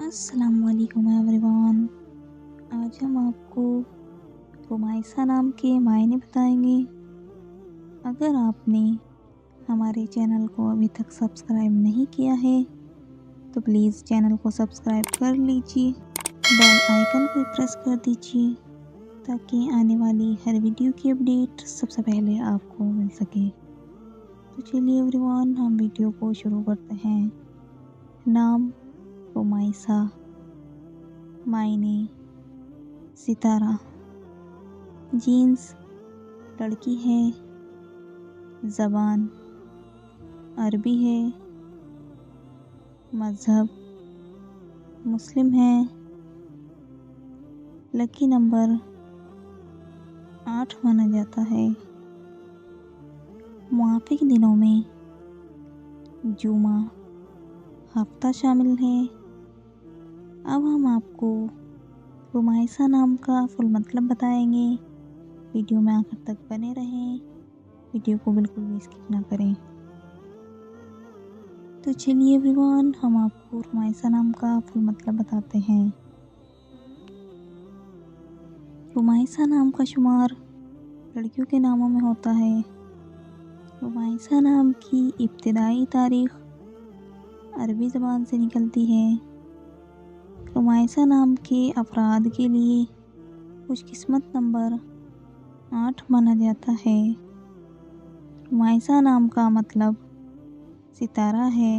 السلام علیکم every one. آج ہم آپ کو رمیسا نام کے معنی بتائیں گے۔ اگر آپ نے ہمارے چینل کو ابھی تک سبسکرائب نہیں کیا ہے تو پلیز چینل کو سبسکرائب کر لیجیے، بیل آئیکن کو پریس کر دیجیے تاکہ آنے والی ہر ویڈیو کی اپڈیٹ سب سے پہلے آپ کو مل سکے۔ تو چلیے ایوری ون، ہم ویڈیو کو شروع کرتے ہیں۔ نام رمیسا، معنی ستارہ، جنس لڑکی ہے، زبان عربی ہے، مذہب مسلم ہے، لکی نمبر 8 مانا جاتا ہے، موافق دنوں میں جمعہ ہفتہ شامل ہے۔ اب ہم آپ کو رمیسا نام کا فل مطلب بتائیں گے۔ ویڈیو میں آخر تک بنے رہیں، ویڈیو کو بالکل بھی اسکپ نہ کریں۔ تو چلیے ایوری ون، ہم آپ کو رمیسا نام کا فل مطلب بتاتے ہیں۔ رمیسا نام کا شمار لڑکیوں کے ناموں میں ہوتا ہے۔ رمیسا نام کی ابتدائی تاریخ عربی زبان سے نکلتی ہے۔ رمیسا نام کے افراد کے لیے خوش قسمت نمبر 8 مانا جاتا ہے۔ رمیسا نام کا مطلب ستارہ ہے،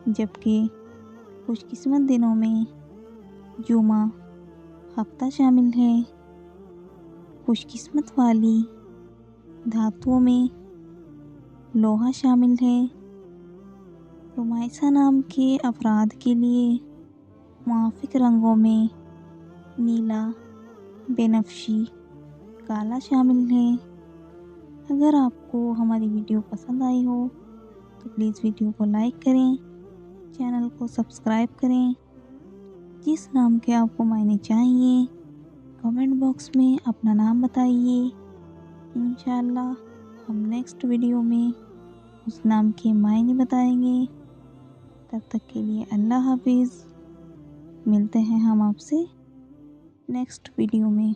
جبکہ خوش قسمت دنوں میں جمعہ ہفتہ شامل ہے۔ خوش قسمت والی دھاتوں میں لوہا شامل ہے۔ رمیسا نام کے افراد کے لیے موافق رنگوں میں نیلا، بنفشی، کالا شامل ہے۔ اگر آپ کو ہماری ویڈیو پسند آئی ہو تو پلیز ویڈیو کو لائک کریں، چینل کو سبسکرائب کریں۔ جس نام کے آپ کو معنی چاہیے کمنٹ باکس میں اپنا نام بتائیے۔ انشاءاللہ ہم نیکسٹ ویڈیو میں اس نام کے معنی بتائیں گے۔ تب تک کے لیے اللہ حافظ۔ ملتے ہیں ہم آپ سے نیکسٹ ویڈیو میں۔